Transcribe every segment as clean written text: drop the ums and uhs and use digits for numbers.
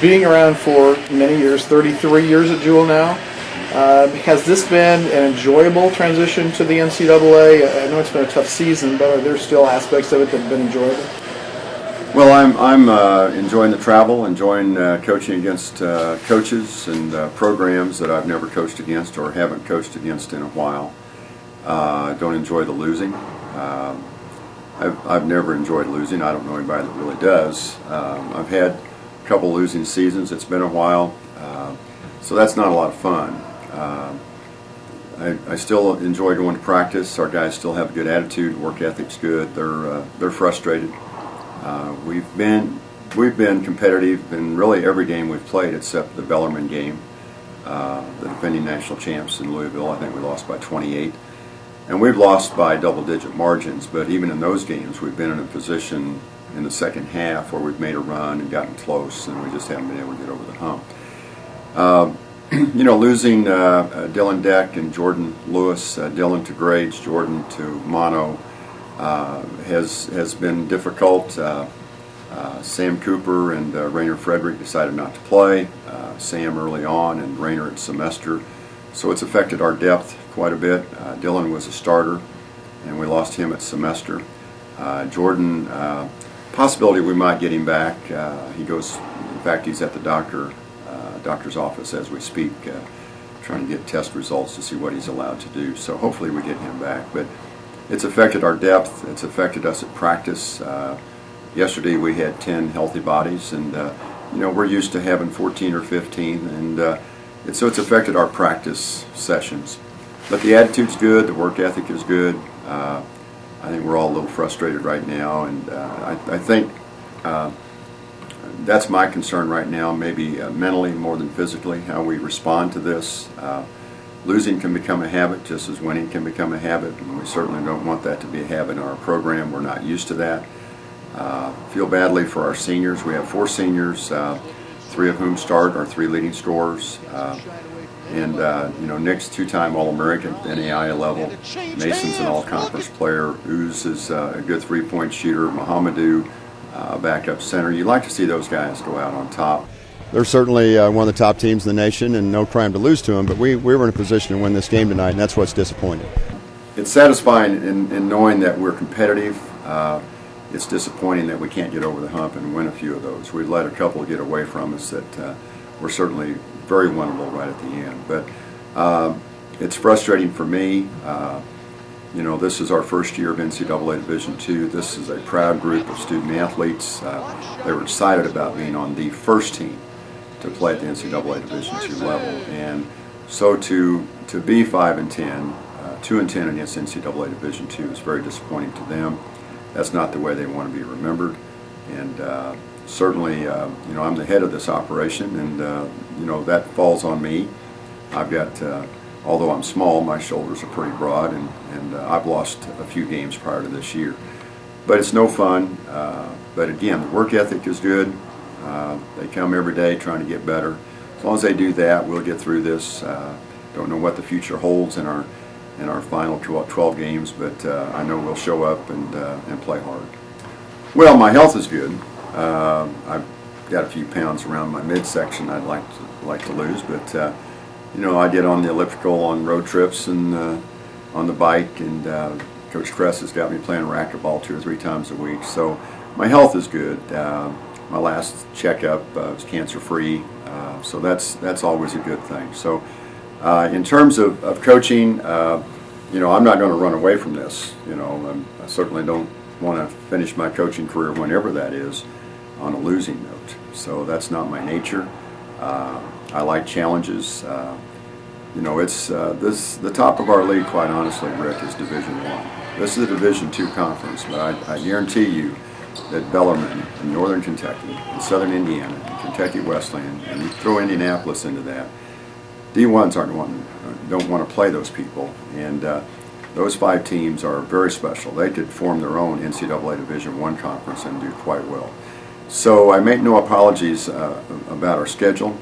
being around for many years, 33 years at Jewell now, has this been an enjoyable transition to the NCAA? I know it's been a tough season, but are there still aspects of it that have been enjoyable? Well, I'm enjoying the travel, enjoying coaching against coaches and programs that I've never coached against or haven't coached against in a while. I don't enjoy the losing. I've never enjoyed losing. I don't know anybody that really does. I've had a couple losing seasons. It's been a while, so that's not a lot of fun. I still enjoy going to practice. Our guys still have a good attitude. Work ethic's good. They're frustrated. We've been competitive in really every game we've played except the Bellarmine game, the defending national champs in Louisville. I think we lost by 28. And we've lost by double-digit margins, but even in those games, we've been in a position in the second half where we've made a run and gotten close, and we just haven't been able to get over the hump. Losing Dylan Deck and Jordan Lewis, Dylan to grades, Jordan to mono, has been difficult. Sam Cooper and Rainer Frederick decided not to play. Sam early on and Rainer at semester. So it's affected our depth quite a bit. Dylan was a starter, and we lost him at semester. Jordan, possibility we might get him back. In fact, he's at the doctor's office as we speak, trying to get test results to see what he's allowed to do. So hopefully we get him back. But it's affected our depth. It's affected us at practice. Yesterday we had 10 healthy bodies, and we're used to having 14 or 15, and so it's affected our practice sessions. But the attitude's good, the work ethic is good. I think we're all a little frustrated right now, and I think that's my concern right now, maybe mentally more than physically, how we respond to this. Losing can become a habit just as winning can become a habit, and we certainly don't want that to be a habit in our program. We're not used to that. Feel badly for our seniors. We have 4 seniors, 3 of whom start, our 3 leading scorers. Nick's 2-time All-American at the NAIA level. Mason's an all-conference player. Uz is a good 3-point shooter. Mohamedou, backup center. You'd like to see those guys go out on top. They're certainly one of the top teams in the nation, and no crime to lose to them, but we were in a position to win this game tonight, and that's what's disappointing. It's satisfying in knowing that we're competitive. It's disappointing that we can't get over the hump and win a few of those. We've let a couple get away from us that were certainly very winnable right at the end. But it's frustrating for me. This is our first year of NCAA Division II. This is a proud group of student athletes. They were excited about being on the first team to play at the NCAA Division II level. And so to be 5-10, 2-10 against NCAA Division II is very disappointing to them. That's not the way they want to be remembered. And certainly, I'm the head of this operation, and that falls on me. I've got, although I'm small, my shoulders are pretty broad, and I've lost a few games prior to this year. But it's no fun. But again, the work ethic is good. They come every day trying to get better. As long as they do that, we'll get through this. Don't know what the future holds in our final 12 games, but I know we'll show up and play hard. Well, my health is good. I've got a few pounds around my midsection I'd like to lose, but I get on the elliptical on road trips and on the bike, and Coach Kress has got me playing racquetball 2 or 3 times a week. So my health is good. My last checkup was cancer-free, so that's always a good thing. So in terms of coaching, I'm not going to run away from this. I certainly don't want to finish my coaching career, whenever that is, on a losing note. So that's not my nature. I like challenges. It's the top of our league, quite honestly, Rick, is Division I. This is a Division II conference, but I guarantee you that Bellarmine and Northern Kentucky and Southern Indiana and Kentucky Wesleyan, and you throw Indianapolis into that, D1s don't want to play those people, and those 5 teams are very special. They could form their own NCAA Division I conference and do quite well. So I make no apologies about our schedule.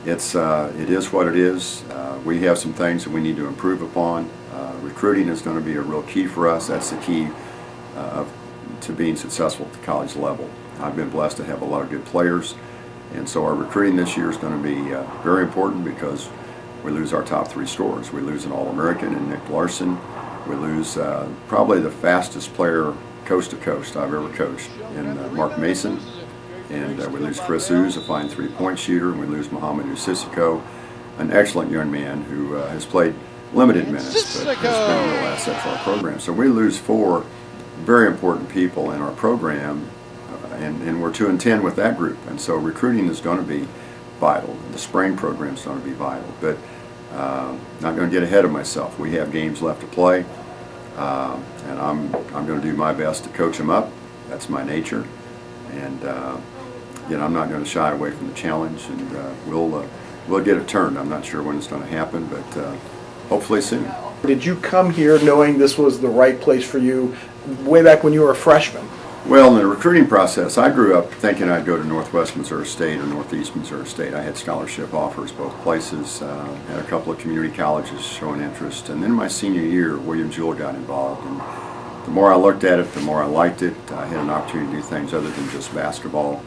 It is what it is. We have some things that we need to improve upon. Recruiting is going to be a real key for us. That's the key to being successful at the college level. I've been blessed to have a lot of good players. And so our recruiting this year is going to be very important because we lose our top 3 scorers. We lose an All-American in Nick Larson. We lose probably the fastest player coast to coast I've ever coached in Mark Mason. And we lose Chris Ooze, a fine 3-point shooter. And we lose Mohamed Sissoko, an excellent young man who has played limited minutes, but has been a real asset for our program. So we lose 4 very important people in our program, and we're 2-10 with that group. And so recruiting is going to be vital. The spring program is going to be vital. But not going to get ahead of myself. We have games left to play, and I'm going to do my best to coach them up. That's my nature, and I'm not going to shy away from the challenge. And we'll get it turned. I'm not sure when it's going to happen, but hopefully soon. Did you come here knowing this was the right place for you way back when you were a freshman? Well, in the recruiting process, I grew up thinking I'd go to Northwest Missouri State or Northeast Missouri State. I had scholarship offers both places, had a couple of community colleges showing interest, and then my senior year, William Jewell got involved. And the more I looked at it, the more I liked it. I had an opportunity to do things other than just basketball.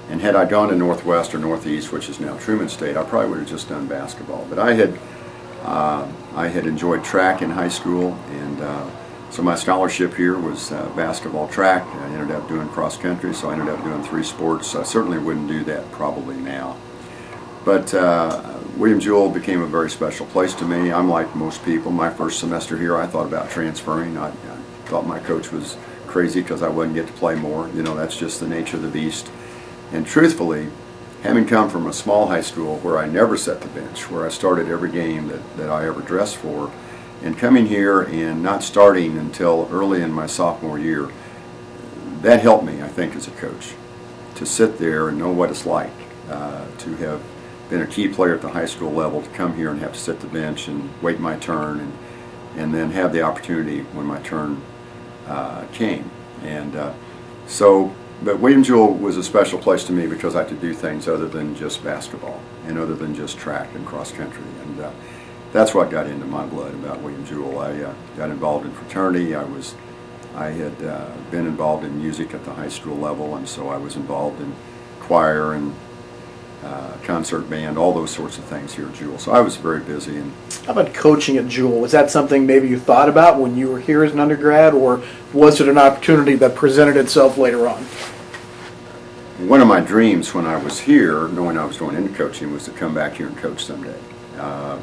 And had I gone to Northwest or Northeast, which is now Truman State, I probably would have just done basketball. But I had enjoyed track in high school, and so my scholarship here was basketball, track. I ended up doing cross country, so I ended up doing 3 sports. I certainly wouldn't do that probably now. But William Jewell became a very special place to me. I'm like most people. My first semester here, I thought about transferring. I thought my coach was crazy because I wouldn't get to play more. That's just the nature of the beast. And truthfully, having come from a small high school where I never set the bench, where I started every game that I ever dressed for, and coming here and not starting until early in my sophomore year, that helped me, I think, as a coach, to sit there and know what it's like to have been a key player at the high school level, to come here and have to sit the bench and wait my turn, and then have the opportunity when my turn came. And but William Jewell was a special place to me because I could do things other than just basketball and other than just track and cross country. And that's what got into my blood about William Jewell. I got involved in fraternity. I had been involved in music at the high school level, and so I was involved in choir and concert band, all those sorts of things here at Jewell. So I was very busy. And how about coaching at Jewell? Was that something maybe you thought about when you were here as an undergrad, or was it an opportunity that presented itself later on? One of my dreams when I was here, knowing I was going into coaching, was to come back here and coach someday. A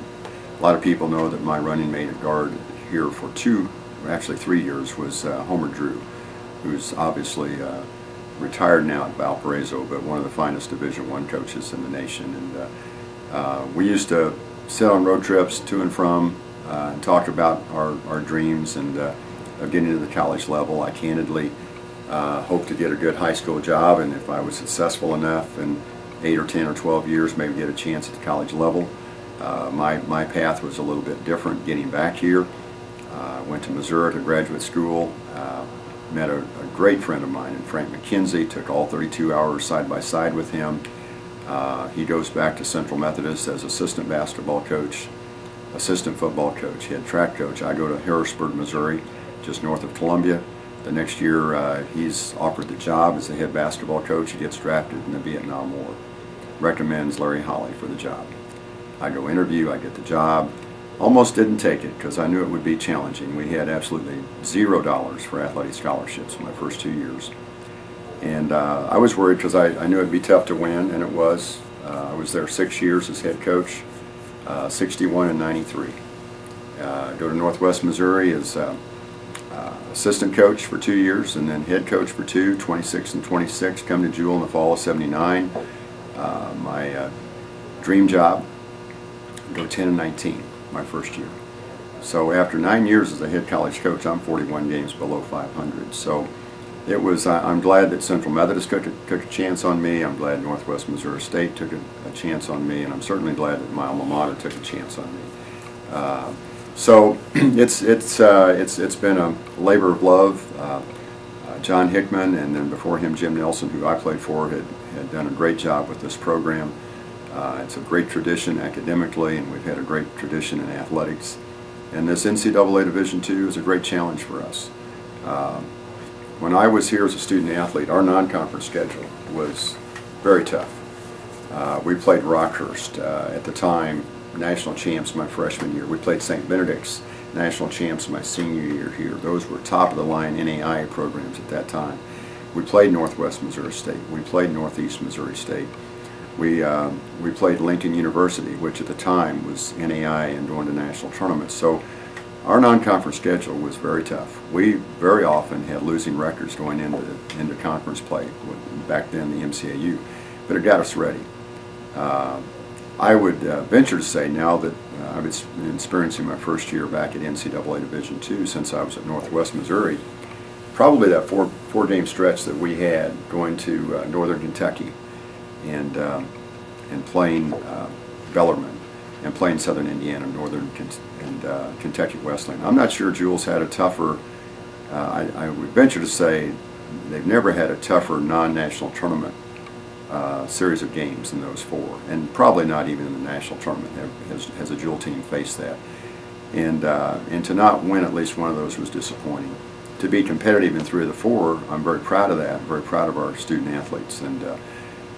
lot of people know that my running mate at guard here for 3 years was Homer Drew, who's obviously retired now at Valparaiso, but one of the finest Division I coaches in the nation. And we used to sit on road trips to and from and talk about our dreams and of getting to the college level. I candidly hoped to get a good high school job, and if I was successful enough in 8 or 10 or 12 years, maybe get a chance at the college level. My path was a little bit different getting back here. Went to Missouri to graduate school, met a great friend of mine in Frank McKenzie, took all 32 hours side by side with him. He goes back to Central Methodist as assistant basketball coach, assistant football coach, head track coach. I go to Harrisburg, Missouri, just north of Columbia. The next year he's offered the job as the head basketball coach. He gets drafted in the Vietnam War. Recommends Larry Holley for the job. I go interview, I get the job. Almost didn't take it because I knew it would be challenging. We had absolutely $0 for athletic scholarships in my first 2 years. And I was worried because I knew it'd be tough to win, and it was. I was there 6 years as head coach, 61 and 93. Go to Northwest Missouri as assistant coach for 2 years, and then head coach for 2, 26 and 26. Come to Jewell in the fall of '79. My dream job, go 10 and 19 my first year. So after 9 years as a head college coach, I'm 41 games below 500. So it was. I'm glad that Central Methodist took a chance on me. I'm glad Northwest Missouri State took a chance on me, and I'm certainly glad that my alma mater took a chance on me. So it's been a labor of love. John Hickman, and then before him Jim Nelson, who I played for, had done a great job with this program. It's a great tradition academically, and we've had a great tradition in athletics. And this NCAA Division II is a great challenge for us. When I was here as a student athlete, our non-conference schedule was very tough. We played Rockhurst, at the time, national champs my freshman year. We played St. Benedict's, national champs my senior year here. Those were top-of-the-line NAIA programs at that time. We played Northwest Missouri State. We played Northeast Missouri State. We played Lincoln University, which at the time was NAIA and going to national tournaments. So our non-conference schedule was very tough. We very often had losing records going into conference play, back then the MCAU, but it got us ready. I would venture to say now that I've been experiencing my first year back at NCAA Division II since I was at Northwest Missouri, probably that four-game stretch that we had going to Northern Kentucky and playing Bellarmine and playing Southern Indiana, Northern and Kentucky Wesleyan. I'm not sure Jewell's had a tougher, I would venture to say they've never had a tougher non-national tournament series of games than those four, and probably not even in the national tournament has a Jewell team faced that. And to not win at least one of those was disappointing. To be competitive in 3 of the 4, I'm very proud of that. I'm very proud of our student athletes, and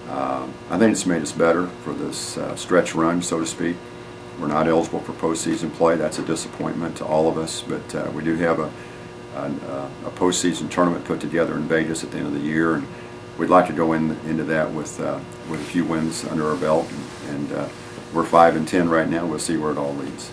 I think it's made us better for this stretch run, so to speak. We're not eligible for postseason play. That's a disappointment to all of us, but we do have a postseason tournament put together in Vegas at the end of the year, and we'd like to go into that with a few wins under our belt, and we're 5-10 right now. We'll see where it all leads.